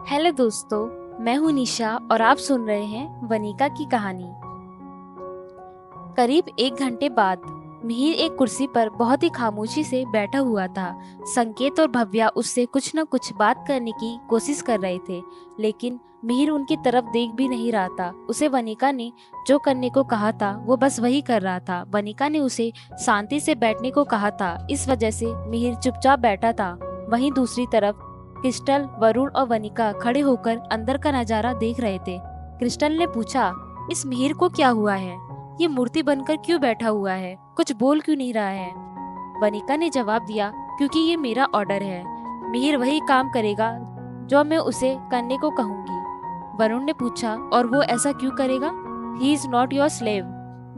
Hello दोस्तों, मैं हूं निशा और आप सुन रहे हैं वनिका की कहानी। करीब 1 घंटे बाद मिहिर एक कुर्सी पर बहुत ही खामोशी से बैठा हुआ था। संकेत और भव्या उससे कुछ न कुछ बात करने की कोशिश कर रहे थे, लेकिन मिहिर उनकी तरफ देख भी नहीं रहा था। उसे वनिका ने जो करने को कहा था वो बस वही कर रहा था। वनिका ने उसे शांति से बैठने को कहा था, इस वजह से मिहिर चुपचाप बैठा था। वहीं दूसरी तरफ क्रिस्टल, वरुण और वनिका खड़े होकर अंदर का नजारा देख रहे थे। क्रिस्टल ने पूछा, इस मिहिर को क्या हुआ है? ये मूर्ति बनकर क्यों बैठा हुआ है? कुछ बोल क्यों नहीं रहा है? वनिका ने जवाब दिया, क्योंकि ये मेरा ऑर्डर है। मिहिर वही काम करेगा जो मैं उसे करने को कहूंगी। वरुण ने पूछा, और वो ऐसा क्यों करेगा? He is not your slave.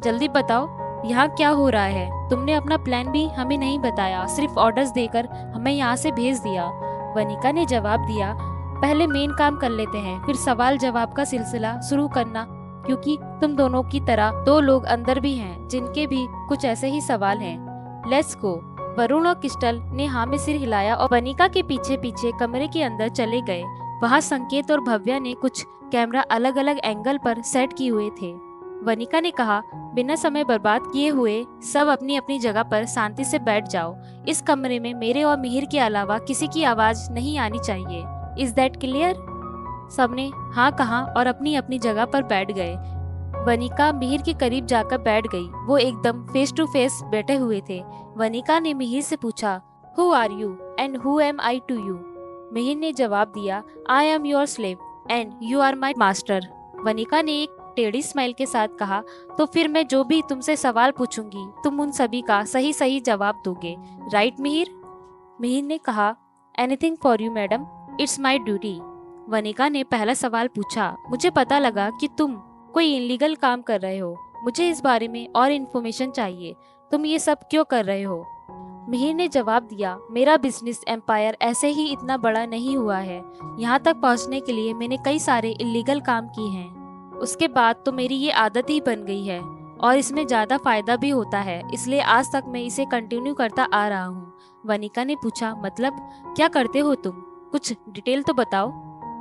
जल्दी बताओ, यहाँ क्या हो रहा है? तुमने अपना प्लान भी हमें नहीं बताया, सिर्फ ऑर्डर्स देकर हमें यहाँ से भेज दिया। वनिका ने जवाब दिया, पहले मेन काम कर लेते हैं, फिर सवाल जवाब का सिलसिला शुरू करना, क्योंकि तुम दोनों की तरह 2 लोग अंदर भी हैं जिनके भी कुछ ऐसे ही सवाल हैं। Let's go. वरुण और क्रिस्टल ने हाँ में सिर हिलाया और वनिका के पीछे पीछे कमरे के अंदर चले गए। वहाँ संकेत और भव्या ने कुछ कैमरा अलग अलग एंगल पर सेट किए हुए थे। वनिका ने कहा, बिना समय बर्बाद किए हुए सब अपनी अपनी जगह पर शांति से बैठ जाओ। इस कमरे में मेरे और मिहिर के अलावा किसी की आवाज नहीं आनी चाहिए। Is that clear? सबने हाँ कहा और अपनी अपनी जगह पर बैठ गए। वनिका मिहिर के करीब जाकर बैठ गई। वो एकदम फेस टू फेस बैठे हुए थे। वनिका ने मिहिर से पूछा, who are you and who am I to you? Mihir ने जवाब दिया, I am your slave and you are my master. Vanika ने एक टेढ़ी स्माइल के साथ कहा, तो फिर मैं जो भी तुमसे सवाल पूछूंगी तुम उन सभी का सही सही जवाब दोगे, राइट मिहिर? मिहिर ने कहा, anything for you madam, it's my duty. Vanika ने पहला सवाल पूछा, मुझे पता लगा कि तुम कोई इलीगल काम कर रहे हो। मुझे इस बारे में और इन्फॉर्मेशन चाहिए। तुम ये सब क्यों कर रहे हो? मिहिर ने जवाब दिया, मेरा बिजनेस एम्पायर ऐसे ही इतना बड़ा नहीं हुआ है। यहाँ तक पहुँचने के लिए मैंने कई सारे इलीगल काम किए हैं। उसके बाद तो मेरी ये आदत ही बन गई है और इसमें ज्यादा फायदा भी होता है, इसलिए आज तक मैं इसे कंटिन्यू करता आ रहा हूँ। वनिका ने पूछा, मतलब क्या करते हो तुम? कुछ डिटेल तो बताओ।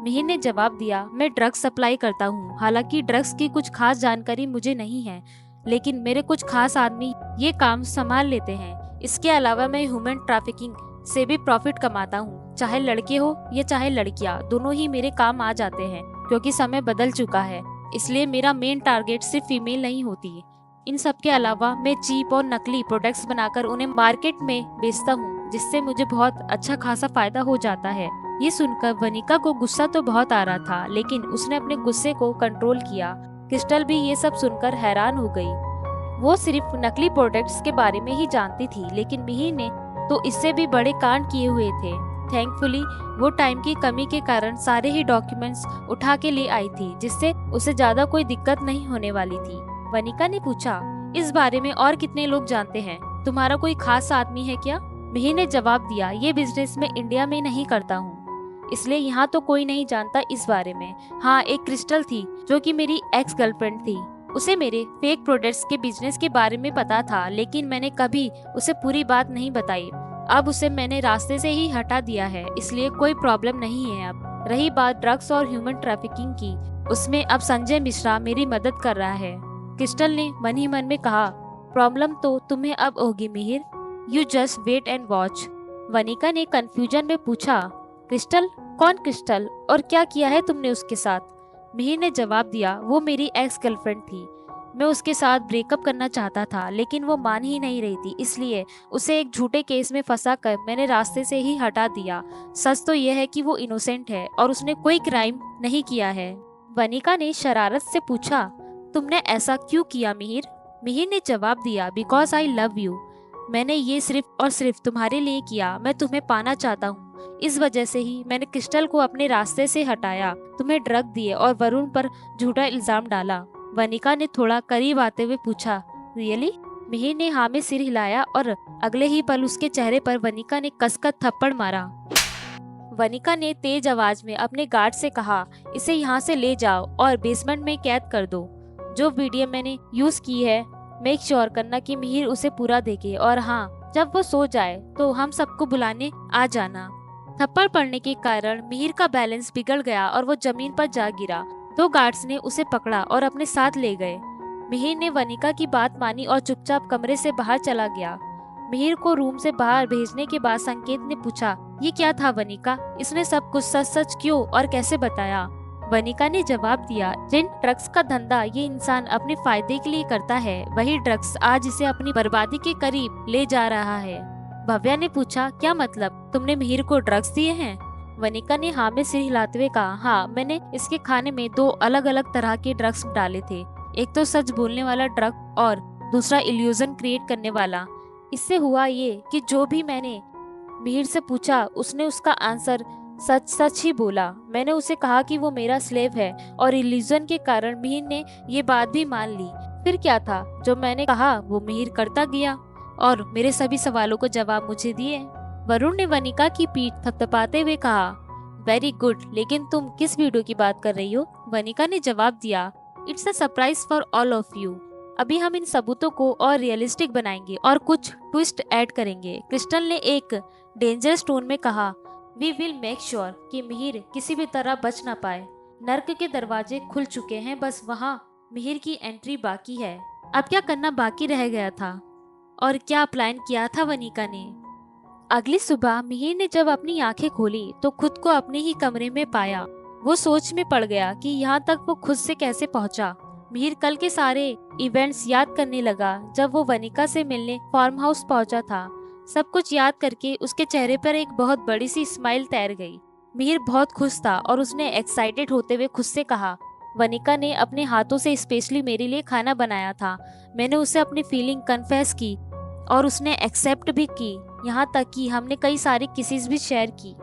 मिहिर ने जवाब दिया, मैं ड्रग्स सप्लाई करता हूँ। हालांकि ड्रग्स की कुछ खास जानकारी मुझे नहीं है, लेकिन मेरे कुछ खास आदमी ये काम संभाल लेते हैं। इसके अलावा मैं ह्यूमन ट्रैफिकिंग से भी प्रॉफिट कमाता हूँ। चाहे लड़के हो या चाहे लड़कियाँ, दोनों ही मेरे काम आ जाते हैं। क्योंकि समय बदल चुका है, इसलिए मेरा मेन टारगेट सिर्फ फीमेल नहीं होती। इन सब के अलावा मैं चीप और नकली प्रोडक्ट्स बनाकर उन्हें मार्केट में बेचता हूँ, जिससे मुझे बहुत अच्छा खासा फायदा हो जाता है। ये सुनकर वनिका को गुस्सा तो बहुत आ रहा था, लेकिन उसने अपने गुस्से को कंट्रोल किया। क्रिस्टल भी ये सब सुनकर हैरान हो गई। वो सिर्फ नकली प्रोडक्ट्स के बारे में ही जानती थी, लेकिन मिहिर ने तो इससे भी बड़े कांड किए हुए थे। थैंकफुली वो टाइम की कमी के कारण सारे ही डॉक्यूमेंट्स उठा के ले आई थी, जिससे उसे ज्यादा कोई दिक्कत नहीं होने वाली थी। वनिका ने पूछा, इस बारे में और कितने लोग जानते हैं? तुम्हारा कोई खास आदमी है क्या? मिहिर ने जवाब दिया, ये बिजनेस मैं इंडिया में नहीं करता हूँ, इसलिए यहाँ तो कोई नहीं जानता इस बारे में। हाँ, एक क्रिस्टल थी जो कि मेरी एक्स गर्लफ्रेंड थी। उसे मेरे फेक प्रोडक्ट्स के बिजनेस के बारे में पता था, लेकिन मैंने कभी उसे पूरी बात नहीं बताई। अब उसे मैंने रास्ते से ही हटा दिया है, इसलिए कोई प्रॉब्लम नहीं है। अब रही बात ड्रग्स और ह्यूमन ट्रैफिकिंग की, उसमें अब संजय मिश्रा मेरी मदद कर रहा है। क्रिस्टल ने मन ही मन में कहा, प्रॉब्लम तो तुम्हें अब होगी Mihir, you just wait and watch. Vanika ने कंफ्यूजन में पूछा, क्रिस्टल? कौन क्रिस्टल और क्या किया है तुमने उसके साथ? मिहिर ने जवाब दिया, वो मेरी एक्स गर्लफ्रेंड थी। मैं उसके साथ ब्रेकअप करना चाहता था, लेकिन वो मान ही नहीं रही थी, इसलिए उसे एक झूठे केस में फंसा कर मैंने रास्ते से ही हटा दिया। सच तो यह है कि वो इनोसेंट है और उसने कोई क्राइम नहीं किया है। वनिका ने शरारत से पूछा, तुमने ऐसा क्यों किया मिहिर? मिहिर ने जवाब दिया, बिकॉज आई लव यू। मैंने ये सिर्फ और सिर्फ तुम्हारे लिए किया। मैं तुम्हें पाना चाहता हूँ। इस वजह से ही मैंने क्रिस्टल को अपने रास्ते से हटाया, तुम्हें ड्रग दिए और वरुण पर झूठा इल्जाम डाला। वनिका ने थोड़ा करीब आते हुए पूछा, रियली? मिहिर ने हाँ में सिर हिलाया और अगले ही पल उसके चेहरे पर वनिका ने कसकर थप्पड़ मारा। वनिका ने तेज आवाज में अपने गार्ड से कहा, इसे यहाँ से ले जाओ और बेसमेंट में कैद कर दो। जो वीडियो मैंने यूज की है, मेक श्योर करना कि मिहिर उसे पूरा देखे, और हाँ, जब वो सो जाए तो हम सबको बुलाने आ जाना। थप्पड़ पड़ने के कारण मिहिर का बैलेंस बिगड़ गया और वो जमीन पर जा गिरा। 2 गार्ड्स ने उसे पकड़ा और अपने साथ ले गए। मिहिर ने वनिका की बात मानी और चुपचाप कमरे से बाहर चला गया। मिहिर को रूम से बाहर भेजने के बाद संकेत ने पूछा, ये क्या था वनिका? इसने सब कुछ सच सच क्यों और कैसे बताया? वनिका ने जवाब दिया, जिन ड्रग्स का धंधा ये इंसान अपने फायदे के लिए करता है, वही ड्रग्स आज इसे अपनी बर्बादी के करीब ले जा रहा है। भव्या ने पूछा, क्या मतलब? तुमने मिहिर को ड्रग्स दिए हैं? वनिका ने हाँ में सिर हिलाते हुए कहा, हाँ, मैंने इसके खाने में 2 अलग अलग तरह के ड्रग्स डाले थे। एक तो सच बोलने वाला ड्रग और दूसरा इल्यूजन क्रिएट करने वाला। इससे हुआ ये कि जो भी मैंने मिहिर से पूछा उसने उसका आंसर सच सच ही बोला। मैंने उसे कहा कि वो मेरा स्लेव है और इल्यूजन के कारण मिहिर ने ये बात भी मान ली। फिर क्या था जो मैंने कहा वो मिहिर करता गया और मेरे सभी सवालों को जवाब मुझे दिए। वरुण ने वनिका की पीठ थपथपाते हुए कहा, वेरी गुड, लेकिन तुम किस वीडियो की बात कर रही हो? वनिका ने जवाब दिया, it's a surprise for all of you. अभी हम इन सबूतों को और रियलिस्टिक बनाएंगे और कुछ ट्विस्ट ऐड करेंगे। क्रिस्टल ने एक डेंजरस टोन में कहा, वी विल मेक श्योर कि मिहिर किसी भी तरह बच ना पाए। नर्क के दरवाजे खुल चुके हैं, बस वहाँ मिहिर की एंट्री बाकी है। अब क्या करना बाकी रह गया था और क्या प्लान किया था वनिका ने? अगली सुबह मिहिर ने जब अपनी आंखें खोली तो खुद को अपने ही कमरे में पाया। वो सोच में पड़ गया कि यहाँ तक वो खुद से कैसे पहुँचा। मिहिर कल के सारे इवेंट्स याद करने लगा जब वो वनिका से मिलने फार्म हाउस पहुंचा था। सब कुछ याद करके उसके चेहरे पर एक बहुत बड़ी सी स्माइल तैर गई। मिहिर बहुत खुश था और उसने एक्साइटेड होते हुए खुद से कहा, वनिका ने अपने हाथों से स्पेशली मेरे लिए खाना बनाया था। मैंने उसे अपनी फीलिंग कन्फेस की और उसने एक्सेप्ट भी की। यहाँ तक कि हमने कई सारी किसेस भी शेयर की।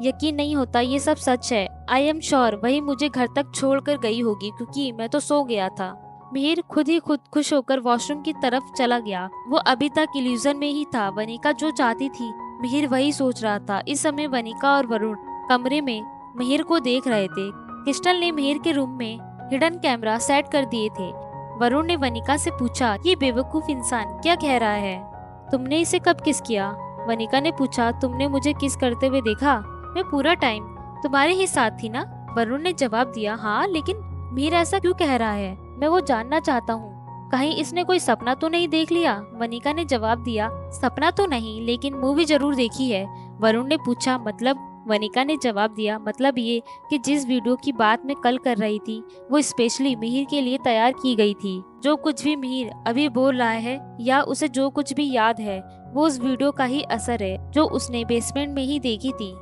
यकीन नहीं होता ये सब सच है। आई एम श्योर वही मुझे घर तक छोड़कर गई होगी क्योंकि मैं तो सो गया था। मिहिर खुद ही खुद खुश होकर वॉशरूम की तरफ चला गया। वो अभी तक इल्यूजन में ही था। वनिका जो चाहती थी मिहिर वही सोच रहा था। इस समय वनिका और वरुण कमरे में मिहिर को देख रहे थे। क्रिस्टल ने मिहिर के रूम में हिडन कैमरा सेट कर दिए थे। वरुण ने वनिका से पूछा, ये बेवकूफ इंसान क्या कह रहा है? तुमने इसे कब किस किया? वनिका ने पूछा, तुमने मुझे किस करते हुए देखा? मैं पूरा टाइम तुम्हारे ही साथ थी ना? वरुण ने जवाब दिया, हाँ, लेकिन मिहिर ऐसा क्यों कह रहा है? मैं वो जानना चाहता हूँ। कहीं इसने कोई सपना तो नहीं देख लिया? वनिका ने जवाब दिया, सपना तो नहीं, लेकिन मूवी जरूर देखी है। वरुण ने पूछा, मतलब? वनिका ने जवाब दिया, मतलब ये कि जिस वीडियो की बात मैं कल कर रही थी वो स्पेशली मिहिर के लिए तैयार की गई थी। जो कुछ भी मिहिर अभी बोल रहा है या उसे जो कुछ भी याद है वो उस वीडियो का ही असर है जो उसने बेसमेंट में ही देखी थी।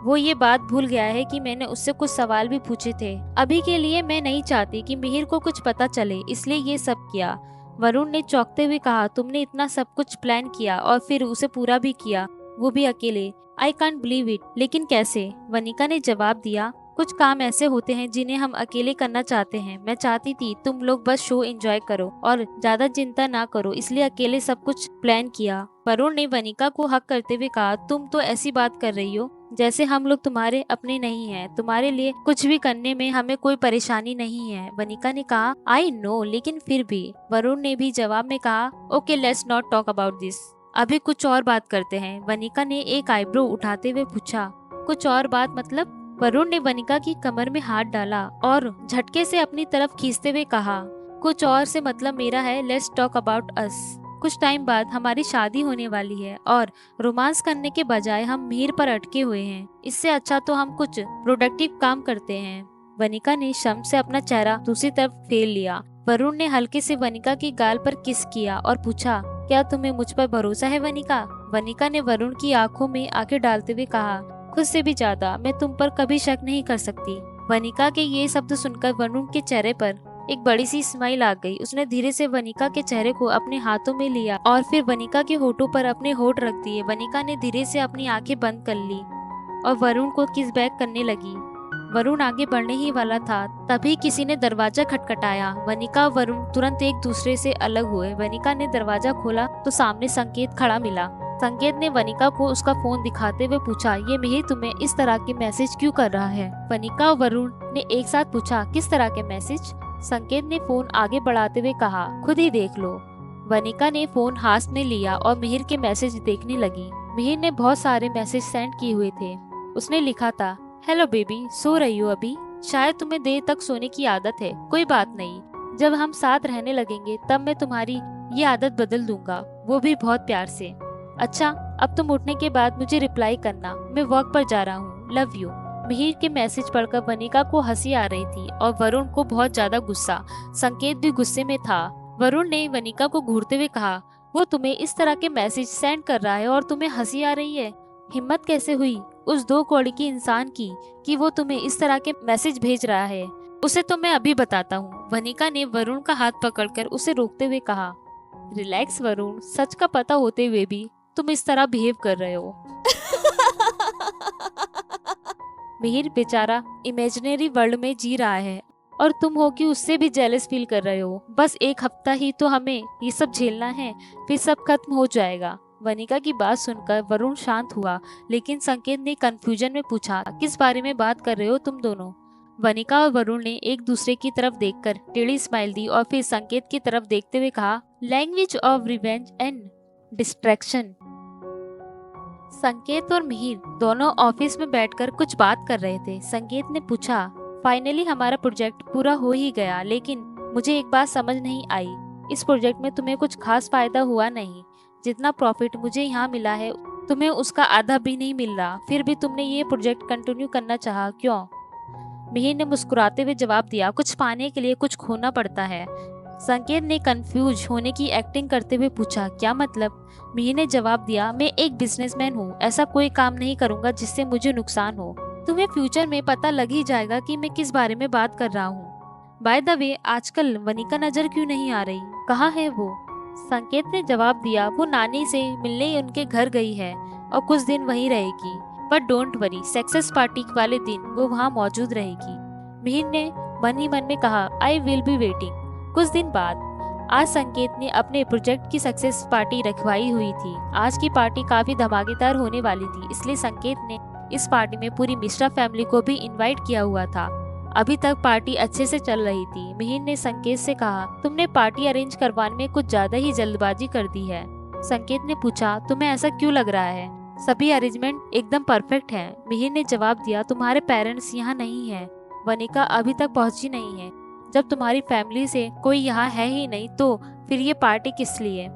वो ये बात भूल गया है कि मैंने उससे कुछ सवाल भी पूछे थे। अभी के लिए मैं नहीं चाहती कि मिहिर को कुछ पता चले, इसलिए ये सब किया। वरुण ने चौंकते हुए कहा, तुमने इतना सब कुछ प्लान किया और फिर उसे पूरा भी किया, वो भी अकेले? आई कांट बिलीव इट। लेकिन कैसे? वनिका ने जवाब दिया, कुछ काम ऐसे होते हैं जिन्हें हम अकेले करना चाहते हैं। मैं चाहती थी तुम लोग बस शो एंजॉय करो और ज्यादा चिंता ना करो, इसलिए अकेले सब कुछ प्लान किया। वरुण ने वनिका को हक करते हुए कहा, तुम तो ऐसी बात कर रही हो जैसे हम लोग तुम्हारे अपने नहीं हैं। तुम्हारे लिए कुछ भी करने में हमें कोई परेशानी नहीं है। वनिका ने कहा, आई नो, लेकिन फिर भी। वरुण ने भी जवाब में कहा, okay, let's not talk about this. अभी कुछ और बात करते हैं। वनिका ने एक आईब्रो उठाते हुए पूछा, कुछ और बात मतलब? वरुण ने वनिका की कमर में हाथ डाला और झटके से अपनी तरफ खींचते हुए कहा, कुछ और से मतलब मेरा है लेट्स टॉक अबाउट अस। कुछ टाइम बाद हमारी शादी होने वाली है और रोमांस करने के बजाय हम मिहिर पर अटके हुए हैं। इससे अच्छा तो हम कुछ प्रोडक्टिव काम करते हैं। वनिका ने शर्म से अपना चेहरा दूसरी तरफ फेर लिया। वरुण ने हल्के से वनिका की गाल पर किस किया और पूछा, क्या तुम्हें मुझ पर भरोसा है वनिका? वनिका ने वरुण की आंखों में आंखें डालते हुए कहा, खुद से भी ज्यादा मैं तुम पर कभी शक नहीं कर सकती। वनिका के ये शब्द सुनकर वरुण के चेहरे पर एक बड़ी सी स्माइल आ गई। उसने धीरे से वनिका के चेहरे को अपने हाथों में लिया और फिर वनिका के होठों पर अपने होठ रख दिए। वनिका ने धीरे से अपनी आंखें बंद कर ली और वरुण को किस बैक करने लगी। वरुण आगे बढ़ने ही वाला था, तभी किसी ने दरवाजा खटखटाया। वनिका और वरुण तुरंत एक दूसरे से अलग हुए। वनिका ने दरवाजा खोला तो सामने संकेत खड़ा मिला। संकेत ने वनिका को उसका फोन दिखाते हुए पूछा, ये मिहिर तुम्हें इस तरह के मैसेज क्यों कर रहा है? वनिका और वरुण ने एक साथ पूछा, किस तरह के मैसेज? संकेत ने फोन आगे बढ़ाते हुए कहा, खुद ही देख लो। वनिका ने फोन हाथ में लिया और मिहिर के मैसेज देखने लगी। मिहिर ने बहुत सारे मैसेज सेंड किए हुए थे। उसने लिखा था, हेलो बेबी, सो रही हो अभी? शायद तुम्हें देर तक सोने की आदत है, कोई बात नहीं, जब हम साथ रहने लगेंगे तब मैं तुम्हारी ये आदत बदल दूंगा, वो भी बहुत प्यार से। अच्छा, अब तुम उठने के बाद मुझे रिप्लाई करना, मैं वर्क पर जा रहा हूँ, लव यू। मिहिर के मैसेज पढ़कर वनिका को हंसी आ रही थी और वरुण को बहुत ज्यादा गुस्सा। संकेत भी गुस्से में था। वरुण ने वनिका को घूरते हुए कहा, वो तुम्हें इस तरह के मैसेज सेंड कर रहा है और तुम्हें हंसी आ रही है? हिम्मत कैसे हुई उस 2 कौड़ी के इंसान की कि वो तुम्हें इस तरह के मैसेज भेज रहा है? उसे तो मैं अभी बताता हूँ। वनिका ने वरुण का हाथ पकड़कर उसे रोकते हुए कहा, रिलैक्स वरुण, सच का पता होते हुए भी तुम इस तरह बिहेव कर रहे हो। मिहिर बेचारा इमेजिनरी वर्ल्ड में जी रहा है और तुम हो कि उससे भी जेलस फील कर रहे हो। बस 1 हफ्ता ही तो हमें ये सब झेलना है, फिर सब खत्म हो जाएगा। वनिका की बात सुनकर वरुण शांत हुआ, लेकिन संकेत ने कंफ्यूजन में पूछा, किस बारे में बात कर रहे हो तुम दोनों? वनिका और वरुण ने एक दूसरे की तरफ देखकर टेढ़ी स्माइल दी और फिर संकेत की तरफ देखते हुए कहा, language of revenge and distraction. संकेत और मिहिर दोनों ऑफिस में बैठकर कुछ बात कर रहे थे। संकेत ने पूछा, फाइनली हमारा प्रोजेक्ट पूरा हो ही गया, लेकिन मुझे एक बात समझ नहीं आई, इस प्रोजेक्ट में तुम्हें कुछ खास फायदा हुआ नहीं। जितना प्रॉफिट मुझे यहाँ मिला है तुम्हें उसका आधा भी नहीं मिल रहा, फिर भी तुमने ये प्रोजेक्ट कंटिन्यू करना चाहा, क्यों? मिहिर ने मुस्कुराते हुए जवाब दिया, कुछ पाने के लिए कुछ खोना पड़ता है। संकेत ने कंफ्यूज होने की एक्टिंग करते हुए पूछा, क्या मतलब? मिहिर ने जवाब दिया, मैं एक बिजनेसमैन हूँ, ऐसा कोई काम नहीं करूँगा जिससे मुझे नुकसान हो। तुम्हें फ्यूचर में पता लग ही जाएगा कि मैं किस बारे में बात कर रहा हूँ। बाय द वे, आजकल वनिका नजर क्यों नहीं आ रही, कहाँ है वो? संकेत ने जवाब दिया, वो नानी से मिलने उनके घर गई है और कुछ दिन वहीं रहेगी, but don't worry, success party वाले दिन वो वहाँ मौजूद रहेगी। मिहिर ने मन ही मन में कहा, आई विल बी वेटिंग। कुछ दिन बाद आज संकेत ने अपने प्रोजेक्ट की सक्सेस पार्टी रखवाई हुई थी। आज की पार्टी काफी धमाकेदार होने वाली थी, इसलिए संकेत ने इस पार्टी में पूरी मिश्रा फैमिली को भी इनवाइट किया हुआ था। अभी तक पार्टी अच्छे से चल रही थी। मिहिर ने संकेत से कहा, तुमने पार्टी अरेंज करवाने में कुछ ज्यादा ही जल्दबाजी कर दी है। संकेत ने पूछा, तुम्हें ऐसा क्यों लग रहा है? सभी अरेंजमेंट एकदम परफेक्ट है। मिहिर ने जवाब दिया, तुम्हारे पेरेंट्स यहाँ नहीं है, वनिका अभी तक पहुँची नहीं है। जब तुम्हारी फैमिली से कोई यहाँ है ही नहीं तो फिर ये पार्टी किस लिए?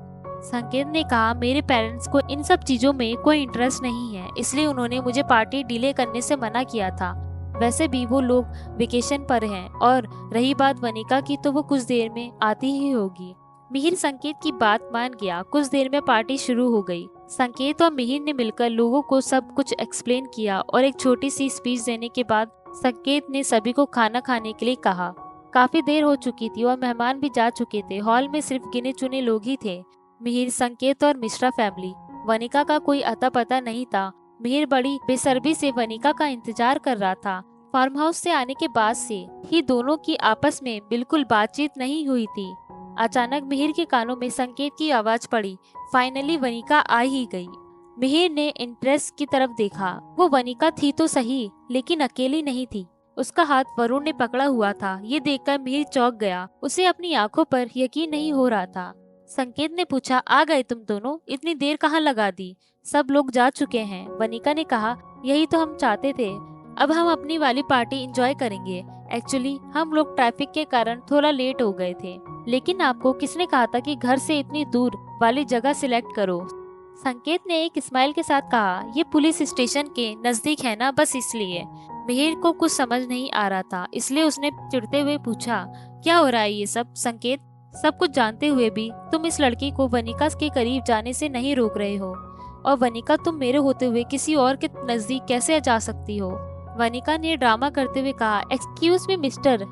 संकेत ने कहा, मेरे पेरेंट्स को इन सब चीजों में कोई इंटरेस्ट नहीं है, इसलिए उन्होंने मुझे पार्टी डिले करने से मना किया था। वैसे भी वो लोग वेकेशन पर हैं और रही बात वनिका की तो वो कुछ देर में आती ही होगी। मिहिर संकेत की बात मान गया। कुछ देर में पार्टी शुरू हो गई। संकेत और मिहिर ने मिलकर लोगों को सब कुछ एक्सप्लेन किया और एक छोटी सी स्पीच देने के बाद संकेत ने सभी को खाना खाने के लिए कहा। काफी देर हो चुकी थी और मेहमान भी जा चुके थे। हॉल में सिर्फ गिने चुने लोग ही थे, मिहिर, संकेत और मिश्रा फैमिली। वनिका का कोई अता पता नहीं था। मिहिर बड़ी बेसब्री से वनिका का इंतजार कर रहा था। फार्म हाउस से आने के बाद से ही दोनों की आपस में बिल्कुल बातचीत नहीं हुई थी। अचानक मिहिर के कानों में संकेत की आवाज पड़ी, फाइनली वनिका आ ही गई। मिहिर ने इंटरेस्ट की तरफ देखा। वो वनिका थी तो सही, लेकिन अकेली नहीं थी। उसका हाथ वरुण ने पकड़ा हुआ था। ये देखकर मिहिर चौंक गया। उसे अपनी आंखों पर यकीन नहीं हो रहा था। संकेत ने पूछा, आ गए तुम दोनों? इतनी देर कहाँ लगा दी? सब लोग जा चुके हैं। वनिका ने कहा, यही तो हम चाहते थे। अब हम अपनी वाली पार्टी एंजॉय करेंगे। एक्चुअली हम लोग ट्रैफिक के कारण थोड़ा लेट हो गए थे, लेकिन आपको किसने कहा था कि घर से इतनी दूर वाली जगह सिलेक्ट करो? संकेत ने एक स्माइल के साथ कहा, ये पुलिस स्टेशन के नजदीक है ना, बस इसलिए। मिहिर को कुछ समझ नहीं आ रहा था, इसलिए उसने चिढ़ते हुए पूछा, क्या हो रहा है ये सब? संकेत, सब कुछ जानते हुए भी तुम इस लड़की को वनिका के करीब जाने से नहीं रोक रहे हो, और वनिका तुम मेरे होते हुए किसी और के नजदीक कैसे जा सकती हो? वनिका ने ड्रामा करते हुए कहा, एक्सक्यूज मी मिस्टर,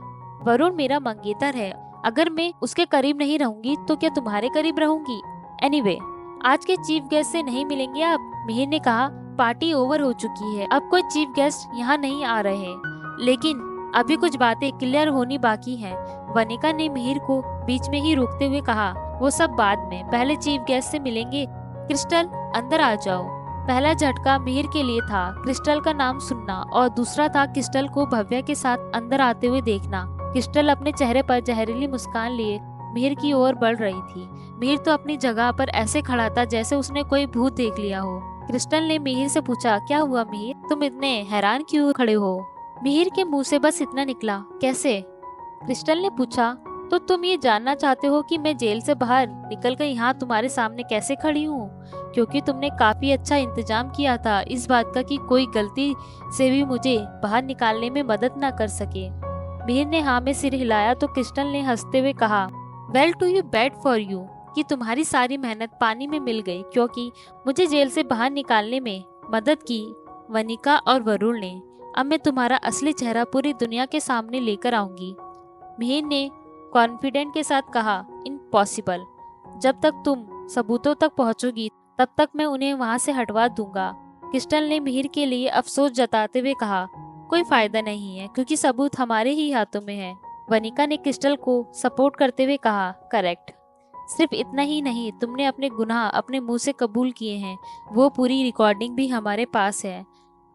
वरुण मेरा मंगेतर है। अगर मैं उसके करीब नहीं रहूंगी तो क्या तुम्हारे करीब रहूंगी? एनीवे, आज के चीफ गेस्ट से नहीं मिलेंगे आप? मिहिर ने कहा, पार्टी ओवर हो चुकी है, अब कोई चीफ गेस्ट यहाँ नहीं आ रहे हैं, लेकिन अभी कुछ बातें क्लियर होनी बाकी हैं। वनिका ने मिहिर को बीच में ही रोकते हुए कहा, वो सब बाद में, पहले चीफ गेस्ट से मिलेंगे। क्रिस्टल, अंदर आ जाओ। पहला झटका मिहिर के लिए था क्रिस्टल का नाम सुनना, और दूसरा था क्रिस्टल को भव्या के साथ अंदर आते हुए देखना। क्रिस्टल अपने चेहरे पर जहरीली मुस्कान लिए मिहिर की ओर बढ़ रही थी। मिहिर तो अपनी जगह पर ऐसे खड़ा था जैसे उसने कोई भूत देख लिया हो। क्रिस्टल ने मिहिर से पूछा, क्या हुआ मिहिर, तुम इतने हैरान क्यों खड़े हो? मिहिर के मुंह से बस इतना निकला, कैसे? क्रिस्टल ने पूछा, तो तुम ये जानना चाहते हो कि मैं जेल से बाहर निकलकर यहाँ तुम्हारे सामने कैसे खड़ी हूँ? क्योंकि तुमने काफी अच्छा इंतजाम किया था इस बात का कि कोई गलती से भी मुझे बाहर निकालने में मदद ना कर सके। मिहिर ने हाँ में सिर हिलाया तो क्रिस्टल ने हंसते हुए कहा, well to you bad for you कि तुम्हारी सारी मेहनत पानी में मिल गई, क्योंकि मुझे जेल से बाहर निकालने में मदद की वनिका और वरुण ने। अब मैं तुम्हारा असली चेहरा पूरी दुनिया के सामने लेकर आऊंगी। मिहिर ने कॉन्फिडेंट के साथ कहा, इम्पॉसिबल। जब तक तुम सबूतों तक पहुंचोगी तब तक मैं उन्हें वहां से हटवा दूंगा। क्रिस्टल ने मिहिर के लिए अफसोस जताते हुए कहा, कोई फायदा नहीं है क्योंकि सबूत हमारे ही हाथों में है। वनिका ने क्रिस्टल को सपोर्ट करते हुए कहा, करेक्ट। सिर्फ इतना ही नहीं, तुमने अपने गुनाह अपने मुंह से कबूल किए हैं, वो पूरी रिकॉर्डिंग भी हमारे पास है।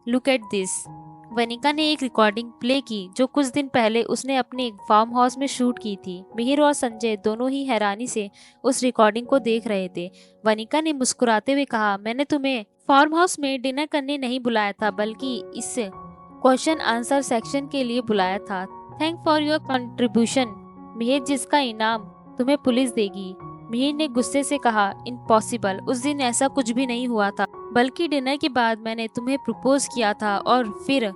Look at this. वनिका ने एक रिकॉर्डिंग प्ले की जो कुछ दिन पहले उसने अपने फार्म हाउस में शूट की थी। मिहिर और संजय दोनों ही हैरानी से उस रिकॉर्डिंग को देख रहे थे। वनिका ने मुस्कुराते हुए कहा, मैंने तुम्हें फार्म हाउस में डिनर करने नहीं बुलाया था, बल्कि इस क्वेश्चन आंसर सेक्शन के लिए बुलाया था। Thank for your contribution Mihir, जिसका इनाम तुम्हें पुलिस देगी। मिहिर ने गुस्से से कहा, इम्पॉसिबल, उस दिन ऐसा कुछ भी नहीं हुआ था, बल्कि डिनर के बाद मैंने तुम्हें प्रपोज किया था और फिर।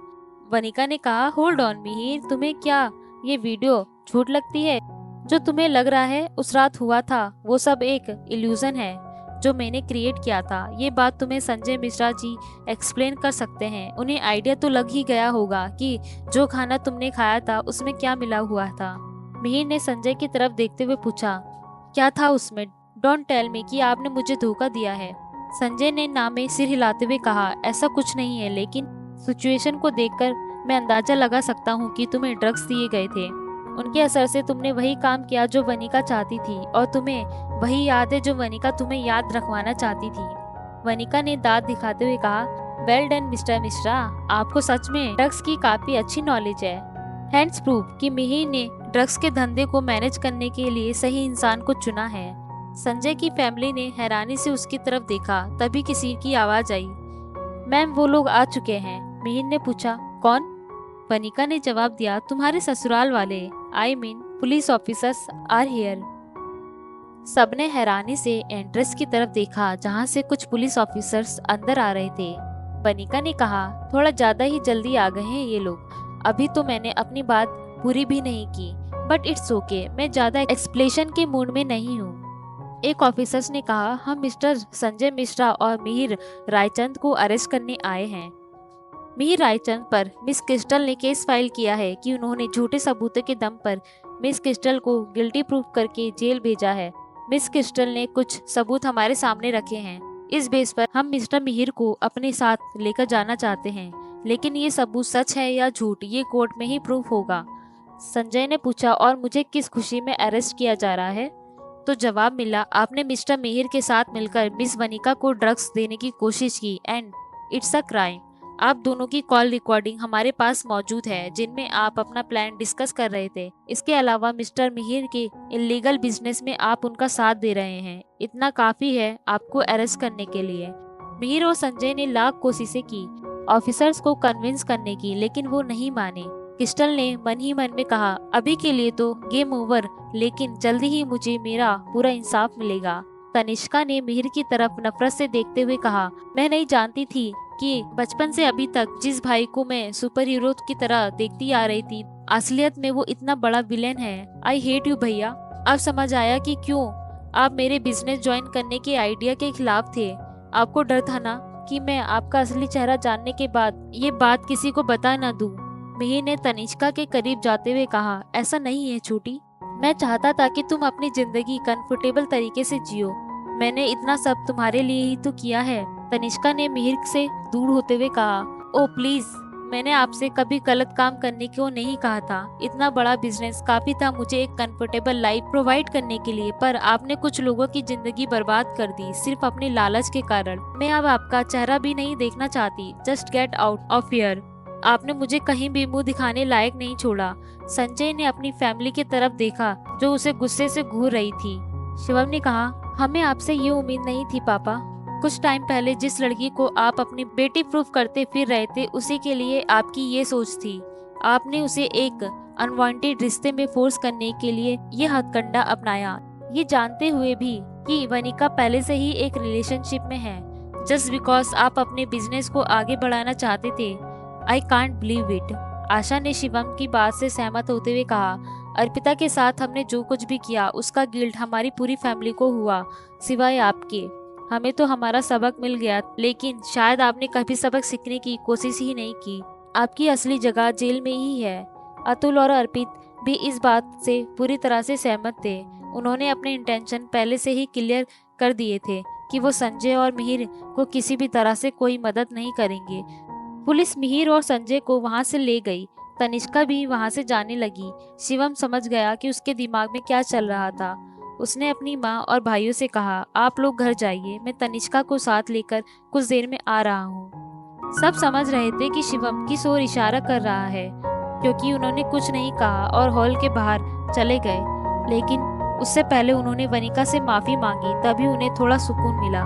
वनिका ने कहा, होल्ड ऑन मिहिर, तुम्हें क्या ये वीडियो झूठ लगती है? जो तुम्हें लग रहा है उस रात हुआ था वो सब एक इल्यूजन है जो मैंने क्रिएट किया था। ये बात तुम्हें संजय मिश्रा जी एक्सप्लेन कर सकते हैं। उन्हें आइडिया तो लग ही गया होगा कि जो खाना तुमने खाया था उसमें क्या मिला हुआ था। मिहिर ने संजय की तरफ देखते हुए पूछा, क्या था उसमें? डोंट टेल मी कि आपने मुझे धोखा दिया है। संजय ने ना में सिर हिलाते हुए कहा, ऐसा कुछ नहीं है, लेकिन सिचुएशन को देखकर मैं अंदाजा लगा सकता हूँ कि तुम्हें ड्रग्स दिए गए थे। उनके असर से तुमने वही काम किया जो वनिका चाहती थी, और तुम्हें वही याद है जो वनिका तुम्हें याद रखवाना चाहती थी। वनिका ने दांत दिखाते हुए कहा, वेल डन मिस्टर मिश्रा, आपको सच में ड्रग्स की काफी अच्छी नॉलेज है। हैंड्स प्रूफ कि मिहिर ने ड्रग्स के धंधे को मैनेज करने के लिए सही इंसान को चुना है। संजय की फैमिली ने हैरानी से उसकी तरफ देखा। तभी किसी की आवाज आई, मैम वो लोग आ चुके हैं। मिहिर ने पूछा, कौन? वनिका ने जवाब दिया, तुम्हारे ससुराल वाले, I mean police officers are here. सबने हैरानी से एंट्रेंस की तरफ देखा जहां से कुछ पुलिस ऑफिसर्स अंदर आ रहे थे। वनिका ने कहा, थोड़ा ज्यादा ही जल्दी आ गए हैं ये लोग, अभी तो मैंने अपनी बात पूरी भी नहीं की, बट इट्स ओके, मैं ज्यादा एक्सप्लेनेशन के मूड में नहीं हूँ। एक ऑफिसर्स ने कहा, हम मिस्टर संजय मिश्रा और मिहिर रायचंद को अरेस्ट करने आए हैं। मिहिर रायचंद पर मिस क्रिस्टल ने केस फाइल किया है कि उन्होंने झूठे सबूतों के दम पर मिस क्रिस्टल को गिल्टी प्रूफ करके जेल भेजा है। मिस क्रिस्टल ने कुछ सबूत हमारे सामने रखे हैं, इस बेस पर हम मिस्टर मिहिर को अपने साथ लेकर जाना चाहते हैं, लेकिन ये सबूत सच है या झूठ ये कोर्ट में ही प्रूफ होगा। संजय ने पूछा, और मुझे किस खुशी में अरेस्ट किया जा रहा है? तो जवाब मिला, आपने मिस्टर मिहिर के साथ मिलकर मिस वनिका को ड्रग्स देने की कोशिश की एंड इट्स अ क्राइम। आप दोनों की कॉल रिकॉर्डिंग हमारे पास मौजूद है जिनमें आप अपना प्लान डिस्कस कर रहे थे। इसके अलावा मिस्टर मिहिर के इलीगल बिजनेस में आप उनका साथ दे रहे हैं। इतना काफी है आपको अरेस्ट करने के लिए। मिहिर और संजय ने लाख कोशिशें की ऑफिसर्स को कन्विंस करने की, लेकिन वो नहीं माने। क्रिस्टल ने मन ही मन में कहा, अभी के लिए तो गेम ओवर, लेकिन जल्दी ही मुझे मेरा पूरा इंसाफ मिलेगा। तनिष्का ने मिहिर की तरफ नफरत से देखते हुए कहा, मैं नहीं जानती थी कि बचपन से अभी तक जिस भाई को मैं सुपर हीरो की तरह देखती आ रही थी, असलियत में वो इतना बड़ा विलेन है। आई हेट यू भैया। अब समझ आया कि क्यों आप मेरे बिजनेस ज्वाइन करने के आइडिया के खिलाफ थे। आपको डर था ना कि मैं आपका असली चेहरा जानने के बाद ये बात किसी को बता ना दूं। मिहिर ने तनिष्का के करीब जाते हुए कहा, ऐसा नहीं है छोटी, मैं चाहता था कि तुम अपनी जिंदगी कंफर्टेबल तरीके से जियो। मैंने इतना सब तुम्हारे लिए ही तो किया है। तनिष्का ने मिहिर से दूर होते हुए कहा, ओ प्लीज, मैंने आपसे कभी गलत काम करने को नहीं कहा था। इतना बड़ा बिजनेस काफी था मुझे एक कंफर्टेबल लाइफ प्रोवाइड करने के लिए, पर आपने कुछ लोगों की जिंदगी बर्बाद कर दी सिर्फ अपने लालच के कारण। मैं अब आपका चेहरा भी नहीं देखना चाहती। Just get out of here. आपने मुझे कहीं भी मुंह दिखाने लायक नहीं छोड़ा। संजय ने अपनी फैमिली की तरफ देखा जो उसे गुस्से से घूर रही थी। शिवम ने कहा, हमें आपसे ये उम्मीद नहीं थी पापा। कुछ टाइम पहले जिस लड़की को आप अपनी बेटी प्रूफ करते फिर रहे थे उसी के लिए आपकी ये सोच थी। आपने उसे एक अनवांटेड रिश्ते में फोर्स करने के लिए ये हथकंडा अपनाया, ये जानते हुए भी कि वनिका पहले से ही एक रिलेशनशिप में है, जस्ट बिकॉज आप अपने बिजनेस को आगे बढ़ाना चाहते थे। I can't believe it. Asha ने शिवम की बात से सहमत होते हुए कहा, अर्पिता के साथ हमने जो कुछ भी किया उसका गिल्ट हमारी पूरी फैमिली को हुआ, सिवाय आपके। हमें तो हमारा सबक मिल गया, लेकिन शायद आपने कभी सबक सीखने की कोशिश ही नहीं की। आपकी असली जगह जेल में ही है। अतुल और अर्पित भी इस बात से पूरी तरह से सहमत थे। उन्होंने अपने इंटेंशन पहले से ही क्लियर कर दिए थे कि वो संजय और मिहिर को किसी भी तरह से कोई मदद नहीं करेंगे। पुलिस मिहिर और संजय को वहां से ले गई। तनिष्का भी वहां से जाने लगी। शिवम समझ गया कि उसके दिमाग में क्या चल रहा था। उसने अपनी माँ और भाइयों से कहा, आप लोग घर जाइए, मैं तनिष्का को साथ लेकर कुछ देर में आ रहा हूँ। सब समझ रहे थे कि शिवम किस ओर इशारा कर रहा है, क्योंकि उन्होंने कुछ नहीं कहा और हॉल के बाहर चले गए। लेकिन उससे पहले उन्होंने वनिका से माफी मांगी, तभी उन्हें थोड़ा सुकून मिला।